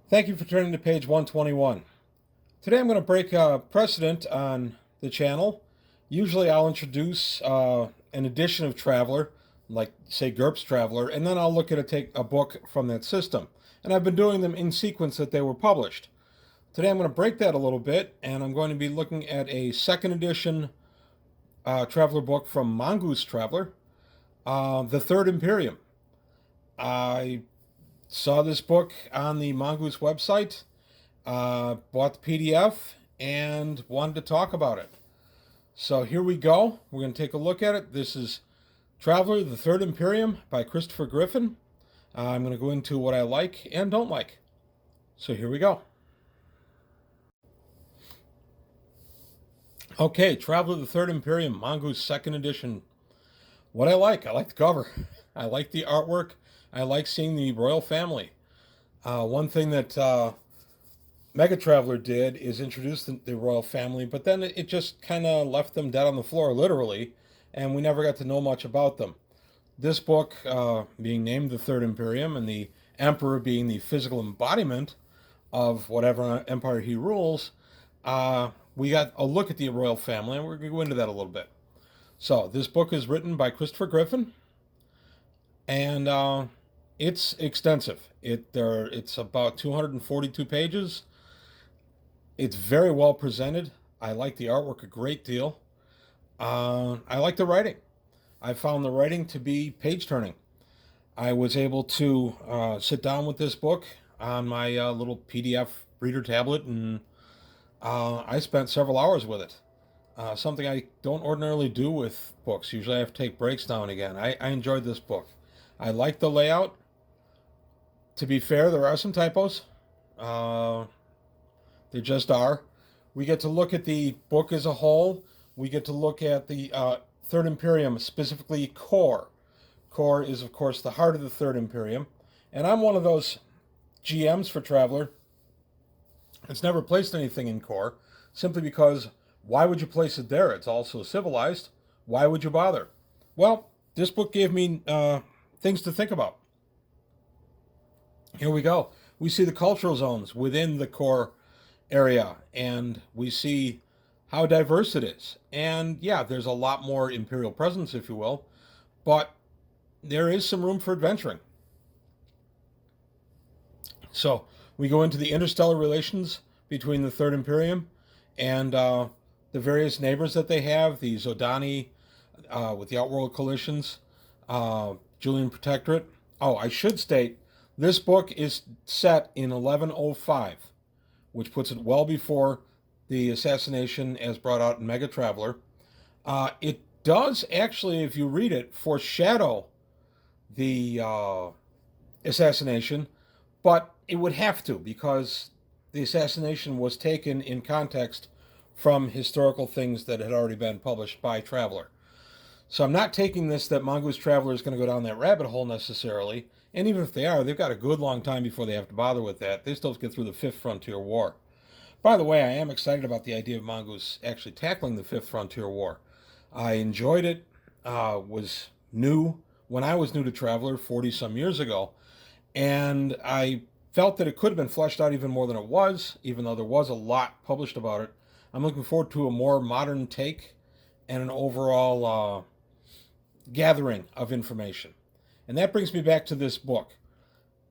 Thank you for turning to page 121. Today I'm going to break a precedent on the channel. Usually I'll introduce an edition of Traveler, like say GURPS Traveler, and then I'll look at take a book from that system. And I've been doing them in sequence that they were published. Today I'm going to break that a little bit, and I'm going to be looking at a second edition Traveler book from Mongoose Traveler, the Third Imperium. I saw this book on the Mongoose website, bought the PDF, and wanted to talk about it. So here we go. We're going to take a look at it. This is Traveler, the Third Imperium by Christopher Griffin. I'm going to go into what I like and don't like. So here we go. Okay, Traveler, the Third Imperium, Mongoose second edition. What I like the cover. I like the artwork. I like seeing the royal family. One thing that Mega Traveler did is introduce the royal family, but then it just kind of left them dead on the floor, literally, and we never got to know much about them. This book, being named the Third Imperium, and the Emperor being the physical embodiment of whatever empire he rules, we got a look at the royal family, and we're going to go into that a little bit. So, this book is written by Christopher Griffin, and it's extensive. It's about 242 pages. It's very well presented. I like the artwork a great deal. I like the writing. I found the writing to be page-turning. I was able to sit down with this book on my little PDF reader tablet, and I spent several hours with it. Something I don't ordinarily do with books. Usually I have to take breaks now and again. I enjoyed this book. I like the layout. To be fair, there are some typos. There just are. We get to look at the book as a whole. We get to look at the Third Imperium, specifically Core. Core is, of course, the heart of the Third Imperium. And I'm one of those GMs for Traveler that's never placed anything in Core, simply because why would you place it there? It's also civilized. Why would you bother? Well, this book gave me things to think about. Here we go. We see the cultural zones within the Core area, and we see how diverse it is. And yeah, there's a lot more Imperial presence, if you will, but there is some room for adventuring. So we go into the interstellar relations between the Third Imperium and the various neighbors that they have, the Zodani with the Outworld Coalitions, Julian Protectorate. Oh, I should state, this book is set in 1105, which puts it well before the assassination as brought out in Mega Traveler. It does actually, if you read it, foreshadow the assassination, but it would have to, because the assassination was taken in context from historical things that had already been published by Traveler. So I'm not taking this that Mongoose Traveler is going to go down that rabbit hole necessarily, and even if they are, they've got a good long time before they have to bother with that. They still have to get through the Fifth Frontier War. By the way, I am excited about the idea of Mongoose actually tackling the Fifth Frontier War. I enjoyed it, was new when I was new to Traveler 40-some years ago, and I felt that it could have been fleshed out even more than it was, even though there was a lot published about it. I'm looking forward to a more modern take and an overall gathering of information. And that brings me back to this book.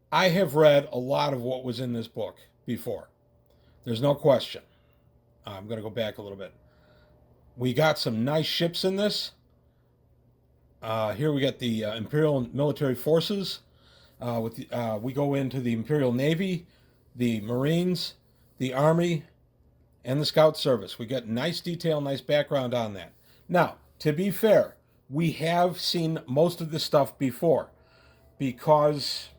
I have read a lot of what was in this book before. There's no question. I'm going to go back a little bit. We got some nice ships in this. Here we got the Imperial Military Forces. We go into the Imperial Navy, the Marines, the Army, and the Scout Service. We got nice detail, nice background on that. Now, to be fair, we have seen most of this stuff before, because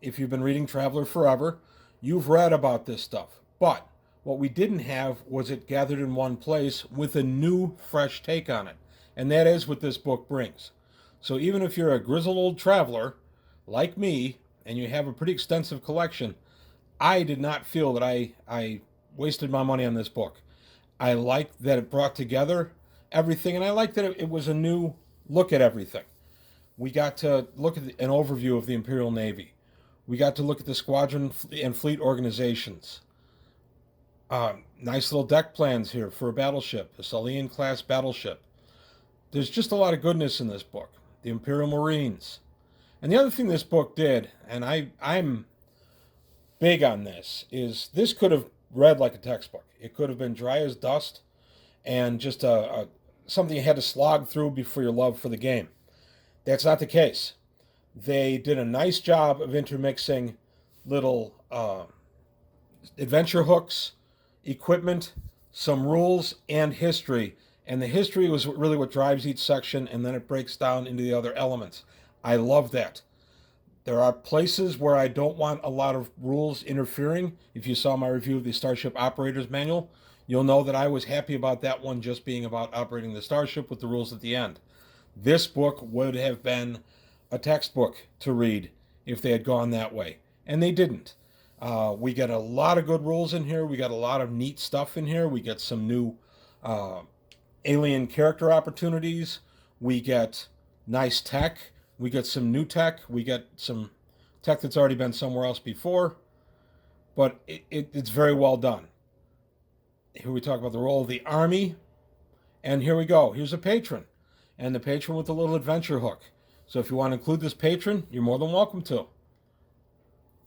if you've been reading Traveler forever, you've read about this stuff. But what we didn't have was it gathered in one place with a new, fresh take on it. And that is what this book brings. So even if you're a grizzled old traveler, like me, and you have a pretty extensive collection, I did not feel that I wasted my money on this book. I liked that it brought together everything, and I liked that it was a new look at everything. We got to look at an overview of the Imperial Navy. We got to look at the squadron and fleet organizations. Nice little deck plans here for a battleship, a Salian class battleship. There's just a lot of goodness in this book. The Imperial Marines. And the other thing this book did, and I'm big on this, is this could have read like a textbook. It could have been dry as dust and just something you had to slog through before your love for the game. That's not the case. They did a nice job of intermixing little adventure hooks, equipment, some rules, and history. And the history was really what drives each section, and then it breaks down into the other elements. I love that. There are places where I don't want a lot of rules interfering. If you saw my review of the Starship Operator's Manual, you'll know that I was happy about that one just being about operating the starship with the rules at the end. This book would have been a textbook to read if they had gone that way, and they didn't. We get a lot of good rules in here. We got a lot of neat stuff in here. We get some new alien character opportunities. We get nice tech. We get some new tech. We get some tech that's already been somewhere else before. But it's very well done. Here we talk about the role of the Army. And here we go. Here's a patron. And the patron with a little adventure hook. So if you want to include this patron, you're more than welcome to.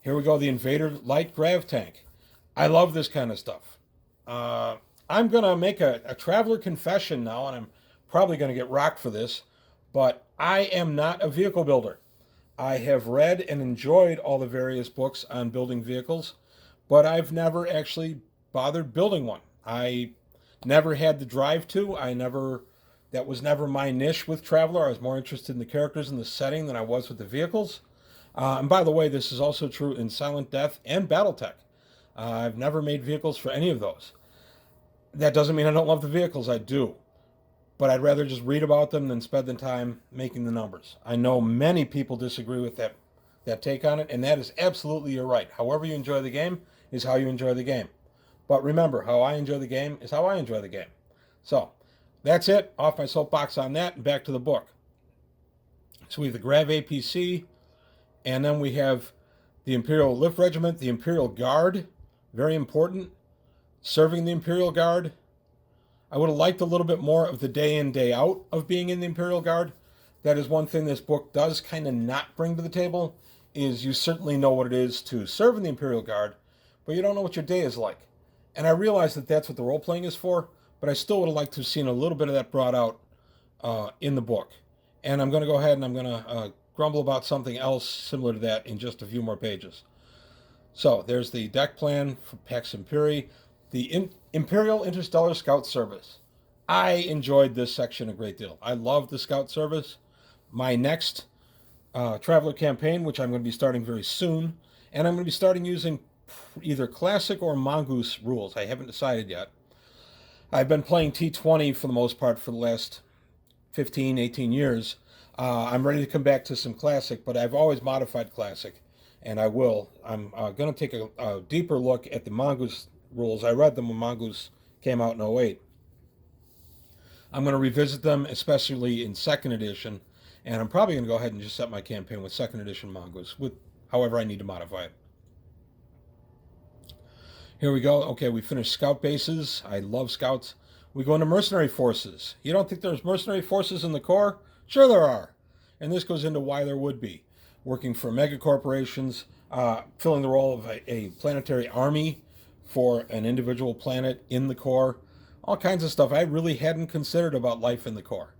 Here we go. The Invader light grav tank. I love this kind of stuff. I'm going to make a traveler confession now, and I'm probably going to get rocked for this. But I am not a vehicle builder. I have read and enjoyed all the various books on building vehicles, but I've never actually bothered building one. I never had the drive to. That was never my niche with Traveler. I was more interested in the characters and the setting than I was with the vehicles. And by the way, this is also true in Silent Death and Battletech. I've never made vehicles for any of those. That doesn't mean I don't love the vehicles. I do. But I'd rather just read about them than spend the time making the numbers. I know many people disagree with that take on it, and that is absolutely your right. However you enjoy the game is how you enjoy the game. But remember, how I enjoy the game is how I enjoy the game. So, that's it. Off my soapbox on that, and back to the book. So we have the Grav APC, and then we have the Imperial Lift Regiment, the Imperial Guard, very important, serving the Imperial Guard. I would have liked a little bit more of the day in, day out of being in the Imperial Guard. That is one thing this book does kind of not bring to the table, is you certainly know what it is to serve in the Imperial Guard, but you don't know what your day is like. And I realize that that's what the role-playing is for, but I still would have liked to have seen a little bit of that brought out in the book. And I'm going to go ahead and I'm going to grumble about something else similar to that in just a few more pages. So there's the deck plan for Pax Imperii. The Imperial Interstellar Scout Service. I enjoyed this section a great deal. I love the Scout Service. My next Traveler campaign, which I'm going to be starting very soon, and I'm going to be starting using either Classic or Mongoose rules. I haven't decided yet. I've been playing T20 for the most part for the last 15, 18 years. I'm ready to come back to some Classic, but I've always modified Classic, and I will. I'm going to take a deeper look at the Mongoose rules. I read them when Mongoose came out in '08. I'm going to revisit them, especially in 2nd edition, and I'm probably going to go ahead and just set my campaign with 2nd edition Mongoose, with however I need to modify it. Here we go. Okay, we finished Scout bases. I love Scouts. We go into Mercenary Forces. You don't think there's Mercenary Forces in the Corps? Sure there are. And this goes into why there would be. Working for mega corporations, filling the role of a planetary army for an individual planet in the Corps. All kinds of stuff I really hadn't considered about life in the Corps.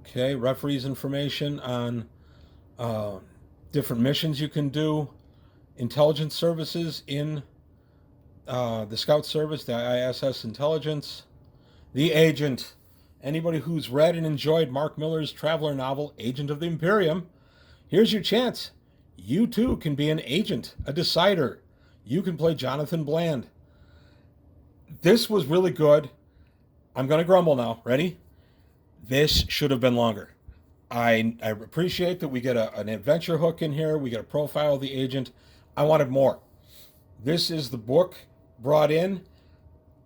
Okay, referees information on different missions you can do. Intelligence services in the Scout Service, the ISS Intelligence. The Agent. Anybody who's read and enjoyed Mark Miller's Traveler novel, Agent of the Imperium, here's your chance. You too can be an agent, a decider. You can play Jonathan Bland. This was really good. I'm going to grumble now. Ready? This should have been longer. I appreciate that we get an adventure hook in here. We get a profile of the agent. I wanted more. This is the book brought in,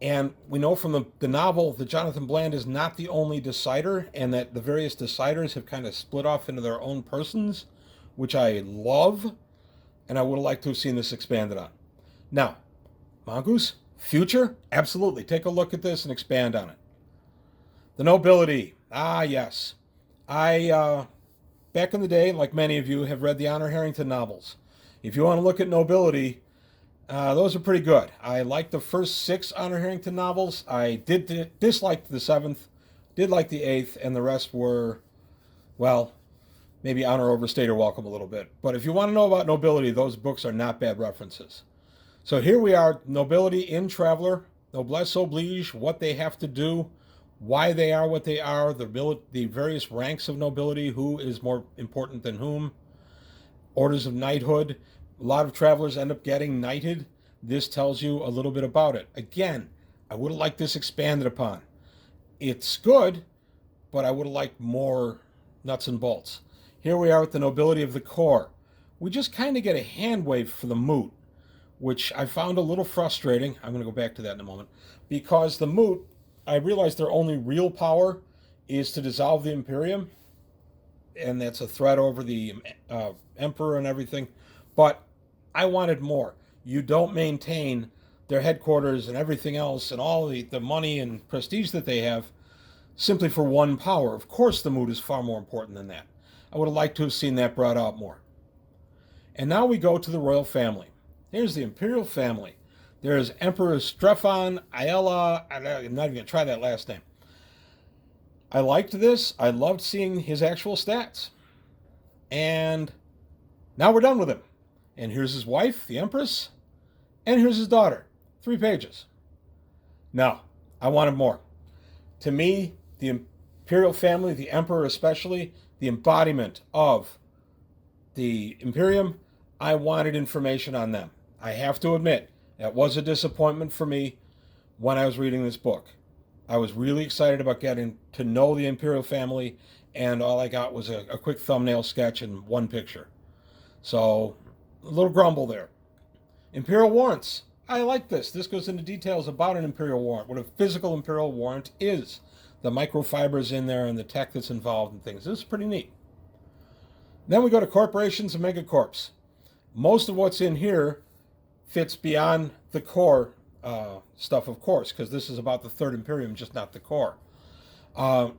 and we know from the novel that Jonathan Bland is not the only decider, and that the various deciders have kind of split off into their own persons which I love, and I would have liked to have seen this expanded on. Now, Mongoose, future? Absolutely. Take a look at this and expand on it. The Nobility. Ah, yes. Back in the day, like many of you, have read the Honor Harrington novels. If you want to look at Nobility, those are pretty good. I liked the first 6 Honor Harrington novels. I did dislike the 7th, did like the 8th, and the rest were, well, maybe honor overstayed or welcome a little bit. But if you want to know about Nobility, those books are not bad references. So here we are, Nobility in Traveler, Noblesse Oblige, what they have to do, why they are what they are, the various ranks of nobility, who is more important than whom, orders of knighthood. A lot of travelers end up getting knighted. This tells you a little bit about it. Again, I would have liked this expanded upon. It's good, but I would have liked more nuts and bolts. Here we are with the nobility of the core. We just kind of get a hand wave for the moot, which I found a little frustrating. I'm going to go back to that in a moment. Because the moot, I realized their only real power is to dissolve the Imperium, and that's a threat over the Emperor and everything. But I wanted more. You don't maintain their headquarters and everything else and all the money and prestige that they have simply for one power. Of course, the moot is far more important than that. I would have liked to have seen that brought out more. And now we go to the royal family. Here's the Imperial Family. There's Emperor Strefan Ayala. I'm not even going to try that last name. I liked this. I loved seeing his actual stats. And now we're done with him. And here's his wife, the Empress. And here's his daughter. 3 pages. Now, I wanted more. To me, the Imperial Family, the Emperor especially, the embodiment of the Imperium, I wanted information on them. I have to admit, that was a disappointment for me when I was reading this book. I was really excited about getting to know the Imperial Family, and all I got was a quick thumbnail sketch and 1 picture. So, a little grumble there. Imperial Warrants. I like this. This goes into details about an Imperial Warrant, what a physical Imperial Warrant is. The microfibers in there and the tech that's involved and things. This is pretty neat. Then we go to corporations and megacorps. Most of what's in here fits beyond the core stuff, of course, because this is about the Third Imperium, just not the core. I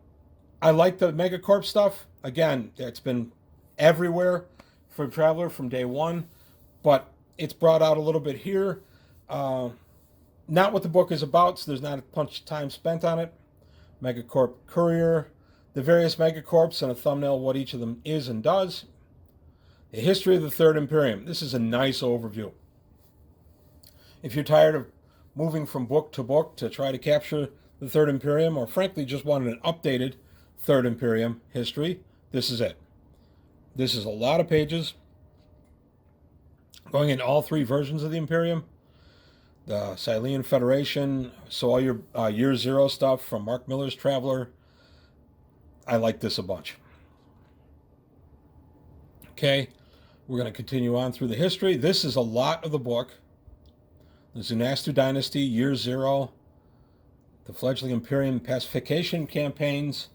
like the megacorp stuff. Again, it's been everywhere for Traveler from day one, but it's brought out a little bit here. Not what the book is about, so there's not a bunch of time spent on it. Megacorp Courier, the various megacorps, and a thumbnail of what each of them is and does. The history of the Third Imperium. This is a nice overview. If you're tired of moving from book to book to try to capture the Third Imperium, or frankly just wanted an updated Third Imperium history, this is it. This is a lot of pages going into all 3 versions of the Imperium. The Silean Federation, so all your Year Zero stuff from Mark Miller's Traveler. I like this a bunch. Okay, we're going to continue on through the history. This is a lot of the book. The Zunastu Dynasty, Year Zero, the fledgling Imperium pacification campaigns,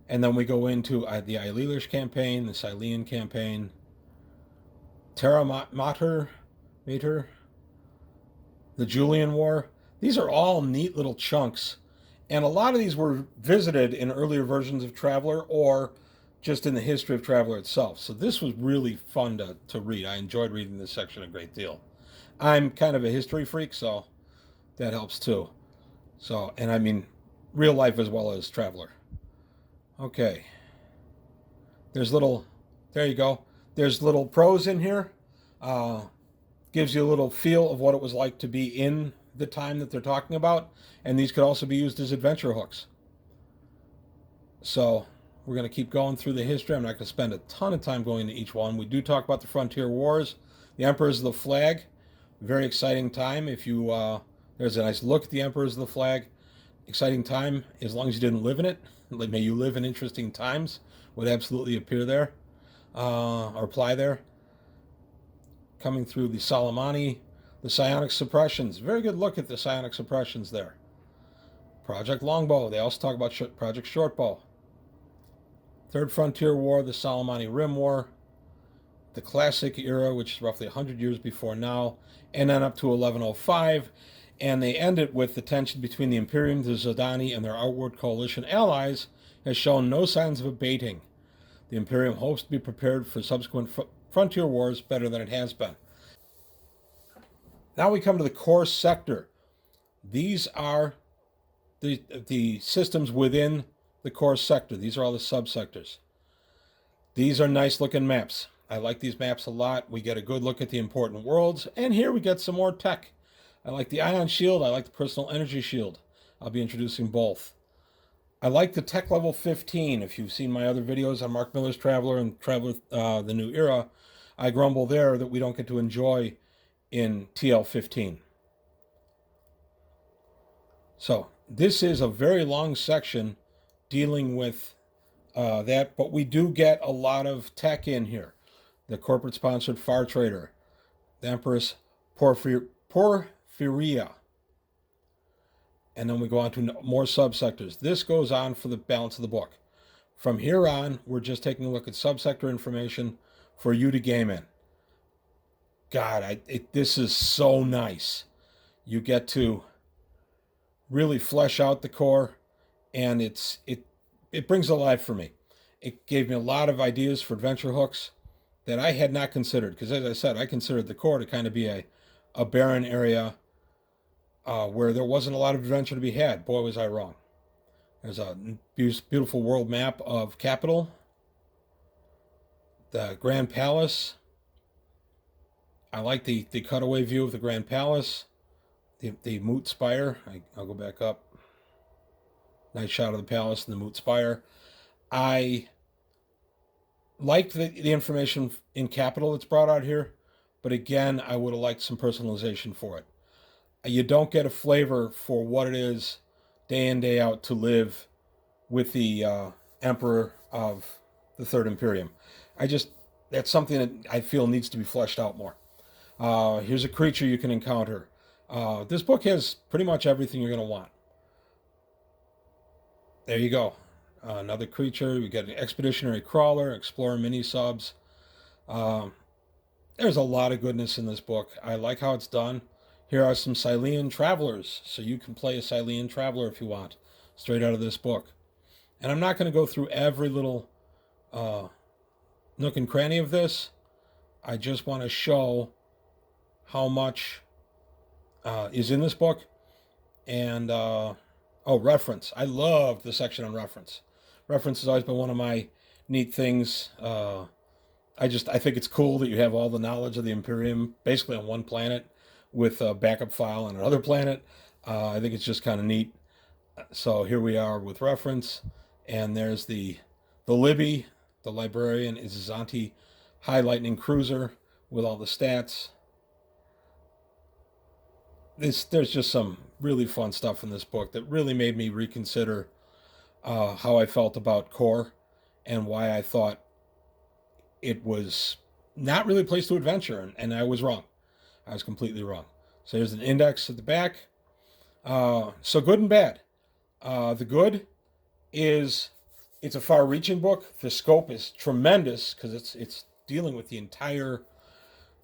and then we go into the Eililish campaign, the Silean campaign, Terra Mater, the Julian War. These are all neat little chunks, and a lot of these were visited in earlier versions of Traveler or just in the history of Traveler itself. So this was really fun to read. I enjoyed reading this section a great deal. I'm kind of a history freak, so that helps too. So, and I mean, real life as well as Traveler. Okay. There you go. There's little prose in here. Gives you a little feel of what it was like to be in the time that they're talking about. And these could also be used as adventure hooks. So, we're going to keep going through the history. I'm not going to spend a ton of time going into each one. We do talk about the Frontier Wars, the Emperors of the Flag. Very exciting time. If you there's a nice look at the Emperors of the Flag. Exciting time, as long as you didn't live in it. May you live in interesting times. Would absolutely appear there, or apply there. Coming through the Soleimani, the psionic suppressions. Very good look at the psionic suppressions there. Project Longbow. They also talk about Project Shortbow. Third Frontier War, the Soleimani Rim War. the classic era, which is roughly 100 years before now, and then up to 1105. And they end it with the tension between the Imperium, the Zodani, and their outward coalition allies has shown no signs of abating. The Imperium hopes to be prepared for subsequent frontier wars better than it has been. Now we come to the core sector. These are the systems within the core sector. These are all the subsectors. These are nice looking maps. I like these maps a lot. We get a good look at the important worlds, and here we get some more tech. I like the ion shield. I like the personal energy shield. I'll be introducing both. I like the tech level 15. If you've seen my other videos on Mark Miller's Traveler and Traveler the New Era, I grumble there that we don't get to enjoy in TL15. So this is a very long section dealing with that, but we do get a lot of tech in here. The corporate-sponsored Far Trader, the Empress Porphyria, and then we go on to more subsectors. This goes on for the balance of the book. From here on, we're just taking a look at subsector information for you to game in. God, this is so nice. You get to really flesh out the core, and it brings it alive for me. It gave me a lot of ideas for adventure hooks that I had not considered, because as I said, I considered the core to kind of be a barren area where there wasn't a lot of adventure to be had. Boy, was I wrong. There's a beautiful world map of Capital, the Grand Palace. I like the cutaway view of the Grand Palace, the Moot Spire. I'll go back up. Nice shot of the palace and the Moot Spire. I liked the information in Capital that's brought out here, but again, I would have liked some personalization for it. You don't get a flavor for what it is day in, day out to live with the Emperor of the Third Imperium. That's something that I feel needs to be fleshed out more. Here's a creature you can encounter. This book has pretty much everything you're going to want. There you go. Another creature. We get an expeditionary crawler, explorer mini subs. There's a lot of goodness in this book. I like how it's done. Here are some Silean travelers, so you can play a Silean traveler if you want, straight out of this book. And I'm not going to go through every little nook and cranny of this. I just want to show how much is in this book. And reference. I love the section on reference. Reference has always been one of my neat things. I think it's cool that you have all the knowledge of the Imperium basically on one planet with a backup file on another planet. I think it's just kind of neat. So here we are with reference, and there's the Libby, the librarian, is his anti-high lightning cruiser with all the stats. There's just some really fun stuff in this book that really made me reconsider how I felt about core and why I thought it was not really a place to adventure, and I was wrong. I was completely wrong. So here's an index at the back. So good and bad. The good is it's a far-reaching book. The scope is tremendous because it's dealing with the entire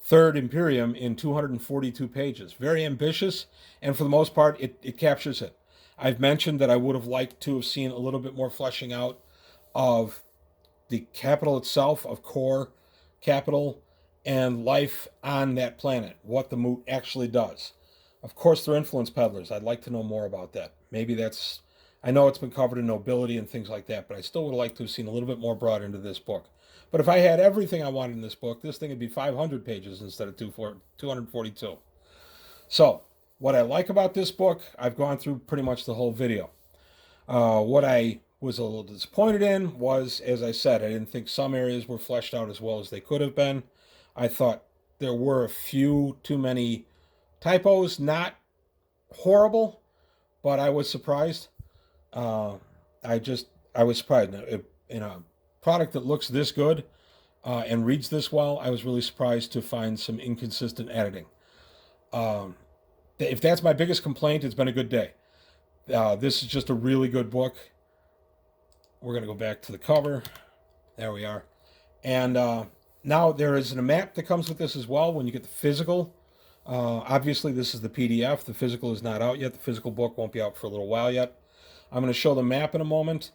Third Imperium in 242 pages. Very ambitious, and for the most part, it captures it. I've mentioned that I would have liked to have seen a little bit more fleshing out of the capital itself, of core capital, and life on that planet, what the Moot actually does. Of course, they're influence peddlers. I'd like to know more about that. Maybe that's, I know it's been covered in Nobility and things like that, but I still would have liked to have seen a little bit more brought into this book. But if I had everything I wanted in this book, this thing would be 500 pages instead of 242. So, what I like about this book, I've gone through pretty much the whole video. What I was a little disappointed in was, as I said, I didn't think some areas were fleshed out as well as they could have been. I thought there were a few too many typos, not horrible, but I was surprised. I was surprised. In a product that looks this good and reads this well, I was really surprised to find some inconsistent editing. If that's my biggest complaint, it's been a good day. This is just a really good book. We're going to go back to the cover. There we are. And Now, there is a map that comes with this as well when you get the physical. Obviously, this is the PDF. The physical is not out yet. The physical book won't be out for a little while yet. I'm going to show the map in a moment,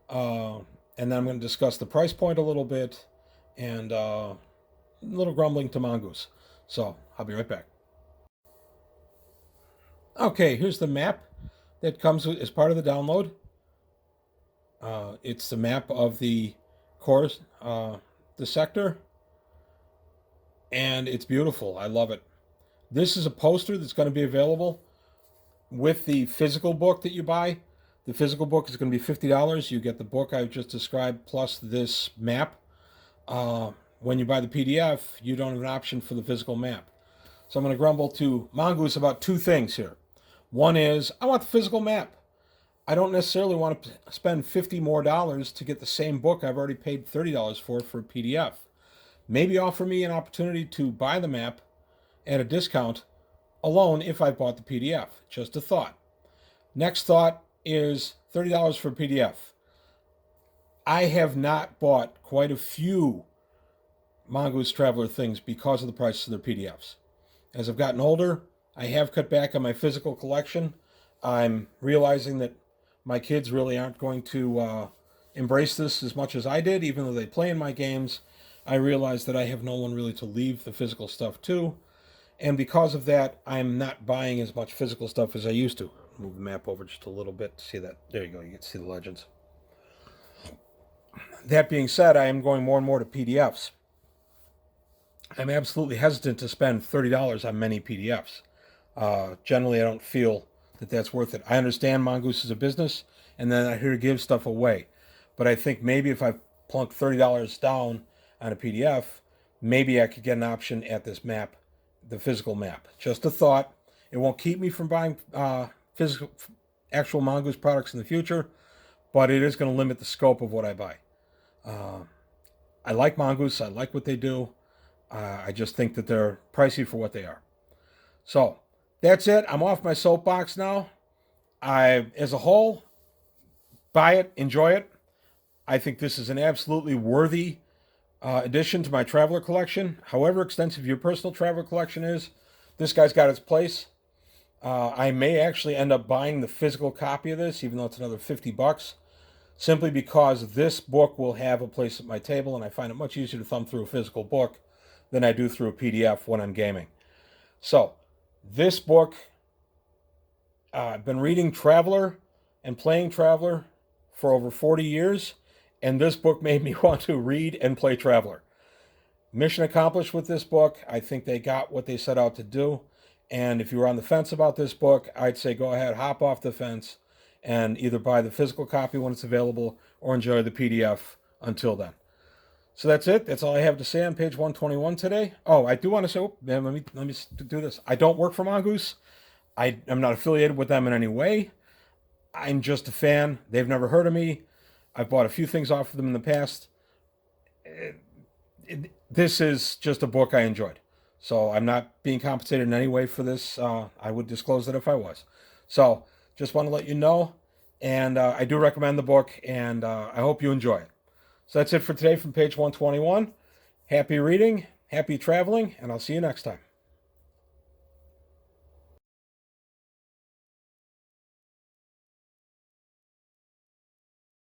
and then I'm going to discuss the price point a little bit, and a little grumbling to Mongoose. So, I'll be right back. Okay, here's the map that comes as part of the download. It's the map of the course, the sector, and it's beautiful. I love it. This is a poster that's going to be available with the physical book that you buy. The physical book is going to be $50. You get the book I just described plus this map. When you buy the PDF, you don't have an option for the physical map. So I'm going to grumble to Mongoose about two things here. One is, I want the physical map. I don't necessarily want to spend $50 more to get the same book I've already paid $30 for a PDF. Maybe offer me an opportunity to buy the map at a discount alone if I bought the PDF. Just a thought. Next thought is $30 for a PDF. I have not bought quite a few Mongoose Traveler things because of the price of their PDFs. As I've gotten older, I have cut back on my physical collection. I'm realizing that my kids really aren't going to embrace this as much as I did, even though they play in my games. I realize that I have no one really to leave the physical stuff to. And because of that, I'm not buying as much physical stuff as I used to. Move the map over just a little bit to see that. There you go. You get to see the legends. That being said, I am going more and more to PDFs. I'm absolutely hesitant to spend $30 on many PDFs. Generally, I don't feel that that's worth it. I understand Mongoose is a business, and then I hear to give stuff away. But I think maybe if I plunk $30 down on a PDF, maybe I could get an option at this map, the physical map. Just a thought. It won't keep me from buying physical, actual Mongoose products in the future, but it is going to limit the scope of what I buy. I like Mongoose. I like what they do. I just think that they're pricey for what they are. So that's it. I'm off my soapbox now. As a whole, buy it, enjoy it. I think this is an absolutely worthy addition to my Traveler collection. However extensive your personal Traveler collection is, this guy's got its place. I may actually end up buying the physical copy of this, even though it's another $50, simply because this book will have a place at my table, and I find it much easier to thumb through a physical book than I do through a PDF when I'm gaming. So, this book, I've been reading Traveler and playing Traveler for over 40 years, and this book made me want to read and play Traveler. Mission accomplished with this book. I think they got what they set out to do. And if you were on the fence about this book, I'd say go ahead, hop off the fence, and either buy the physical copy when it's available or enjoy the PDF until then. So that's it. That's all I have to say on page 121 today. Oh, I do want to say, let me do this. I don't work for Mongoose. I'm not affiliated with them in any way. I'm just a fan. They've never heard of me. I've bought a few things off of them in the past. This is just a book I enjoyed. So I'm not being compensated in any way for this. I would disclose that if I was. So just want to let you know. And I do recommend the book, and I hope you enjoy it. So that's it for today from page 121. Happy reading, happy traveling, and I'll see you next time.